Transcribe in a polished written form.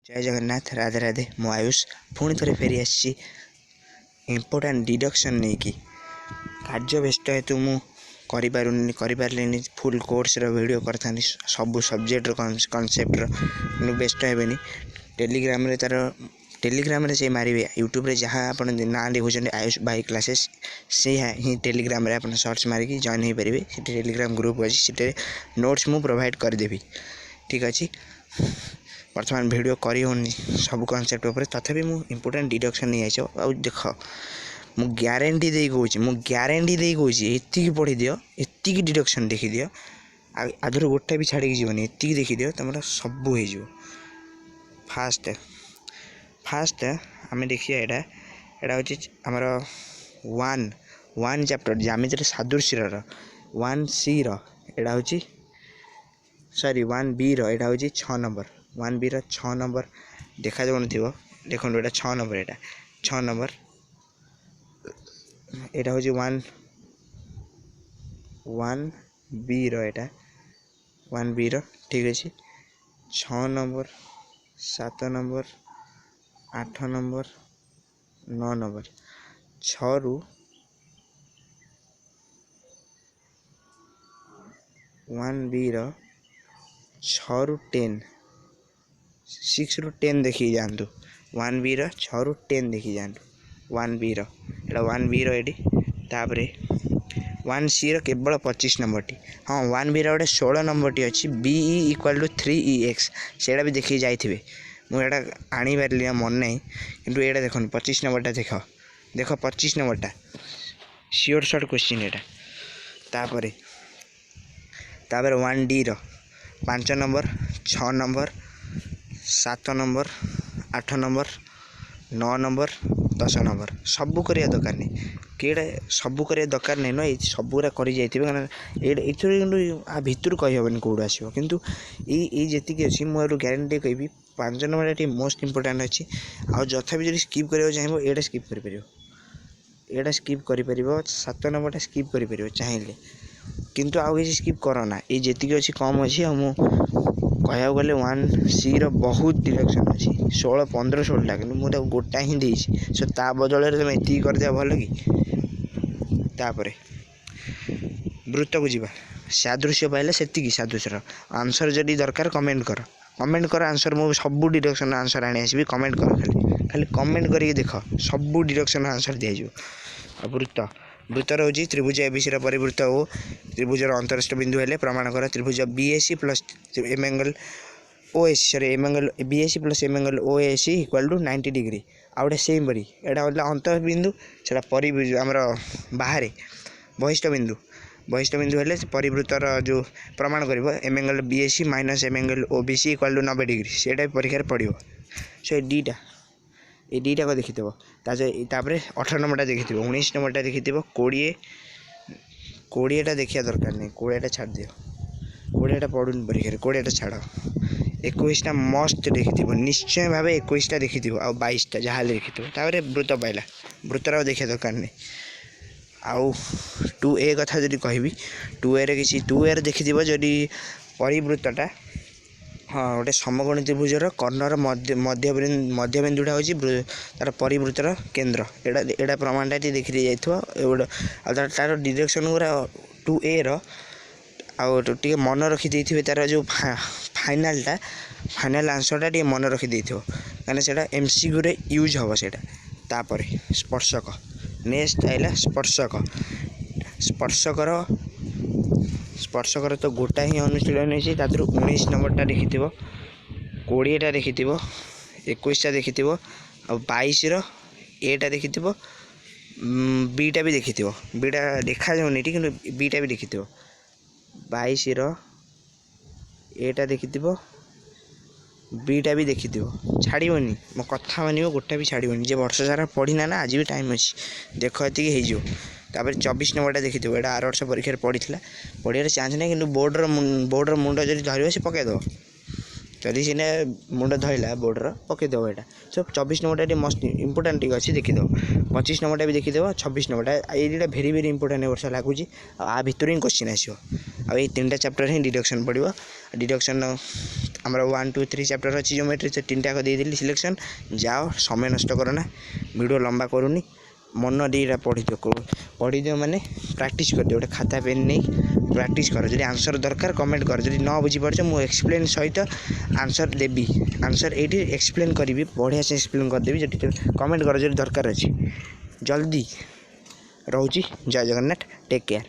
जय जगन्नाथ राधे राधे मो आयुष पुणी थे फेरी आसी इम्पोर्टाट डिडक्शन नहीं कि कार्य व्यस्त हेतु मुझे फुल कोर्स वीडियो करता सब सब्जेक्ट कनसेप्ट व्यस्त हेनी टेलीग्राम रे तार टेलीग्राम रे से मारे यूट्यूब रे जहाँ आप ना देखुं आयुष भाई क्लासेस से ही टेलीग्राम रे आप सर्च मारिकी जॉइन हो पारे। टेलीग्राम ग्रुप अच्छी नोट्स मु प्रोवाइड करदेवी ठीक अच्छे। बर्तमान वीडियो करी होनी सब कनसेप्ट उपर तथापि मु इम्पोर्टेंट डिडक्शन नहीं आइस आ देख मु ग्यारंटी दे कौच एति पढ़ी दियो एति डिडक्शन देखी दियो आधर गोटे भी छाड़ी जीवन एति देखी दियो तुम सब हो फास्ट फास्ट आम देखिए यहाँ हूँ आमर वन चैप्टर ज्यामिति सादृश्यर 1C एटा हूँ सॉरी 1B एटा हूँ 6 नंबर 1B 6 नंबर देखा जाऊन थो देखो ये 6 नंबर एटा 6 नंबर एटा हूँ 1B एटा 1B ठीक अच्छे 6 नंबर 7 नंबर 8 नंबर 9 नंबर 6 रु 1B 6 रु 10 6 रु 10 देखिए जातु 1B 6 रु 10 देखिए जातु 1B एटा 1B एटी तापर 1C केवल 25 नंबर टी हाँ 1B गोटे 16 नंबर टी अच्छी BE = 3EX से भी देखिए जाइए मुझे आनी पारे मन ना कि ये देख 25 नंबरटा देख देख 25 नंबरटा श्योर सर्ट क्वेश्चन एटा तापर 1D 5 number 6 number 7 number 8 number 9 number 10 number सबू करवा दरकार नहीं किड़ा सबू करवा दरकार नहीं ना सब गुरा कर आ भितर कहीहबन कौट आसो कितु ये अच्छी मुझे ग्यारंटी कहि 5 नंबर मोस्ट इम्पोर्टाट अच्छी आ जथा भी जब स्किप करने चाहिए ये स्किप कर स्किप कर 7 नंबर स्किप कर चाहिए किंतु आउ किसी स्किप करना ये जी अच्छी कम अच्छी कह गले 1C बहुत डिडक्शन अच्छी 16 15 16टा कि मुझे गोटा ही देसी सो ता बदल तुम ये करदे भल कि तापर वृत्त को जीवा सादृश्य पाइले से सादृश्य आंसर जदि दरकार कमेंट कर आंसर मु सब डिडक्शन आंसर आनी आसबि कमेंट कर खाली कमेंट करके देख सब डिडक्शन आंसर दि वृत्त वृत्तर हूँ त्रिभुज एबीसी परिवृत्त हो त्रिभुजर अंतरस्थ बिंदु हेले प्रमाण कर त्रिभुज BAC plus m angle OAC sorry m angle BAC plus m angle OAC = 90 degree आउटे सेम परी एटा अंतर बिंदु से परिभुज आमर बाहर बहिष्ठ बिंदु हेले परिवृत्तर जो प्रमाण कर M angle BAC minus M angle OBC = 90 degree से परीक्षा पड़ो सो ये दुईटा को देखी तापर 18 नंबरटा देखी 19 नंबरटा देखी 20टा देखिया दरकार नहीं 20टा छाड़ दियो 20टा पढ़ुन परीक्षा 20टा छाड़ 21टा मस्त देखी निश्चय भाव 21टा देखी आ 22टा जहाँ देखी वृत्त पाइला वृत्तर देखिया दरकार नहीं आउ 2A कथा जब कहि 2A किसी 2A देखी जदि परिवृत्तटा हाँ गोटे समकोणी त्रिभुजर कर्णर मध्य बिंदुटा हूँ तार परिवृत्तर केन्द्र एटा प्रमाणटा देखी जाइए तार डिरेक्शन गुरा 2A टे मन रखी तार जो फाइनाल आंसरटा टे मन रखी कहीं से MCQ रे यूज हम से तापर स्पर्शक नेक्स्ट आइला स्पर्शकर तो गोटा ही अनुशीलन होती 19 नंबरटा देखी 20टा देखी 21टा देखी आ 22 एटा देखी Bटा भी देखी Bटा देखा जाऊनी कि Bटा भी देखी 22 एटा देखी Bटा भी देखी छाड़नी मो कथा मान गोटा भी छाड़नी जे वर्ष सारा पढ़ीना ना आज भी टाइम अच्छी देख ये तापर 24 नंबरटा देखी यहाँ 8 वर्ष परीक्षा पढ़ी पढ़ार चान्स ना कि बोर्डर मुंड जब धरवे से पकईदेव जदि सीना मुंड धरला बोर्डर पकईदेव यहाँ सो 24 नंबरटा मस्ट इम्पोर्टाट अच्छी देखीदेव 25 नंबरटा भी देखीदेव 26 नंबरटा ये भेरी भेरी इम्पोर्टाट वर्ष लगुच आ भितर ही क्वेश्चन आसो आ 3टा चैप्टर ही डिडक्शन पड़ो डिडक्शन आमर 1 2 3 चैप्टर अच्छी ज्योमेट्री से 3 टाक देदेली सिलेक्शन जाओ समय नष्ट करना वीडियो लंबा करूनी मन दीटा पढ़ी दियो माने प्रैक्टिस कर दियो गोटे खाता पेन नहीं प्रैक्टिस कर जब आंसर दरकार कमेंट कर जब न बुझीपार मुझे एक्सप्लेन सहित आंसर देवी आंसर ये एक्सप्लेन करी बढ़िया से एक्सप्लेन करदेवी जब कमेंट कर जब दरकार अच्छी जल्दी रोची जय जगन्नाथ टेक केयर।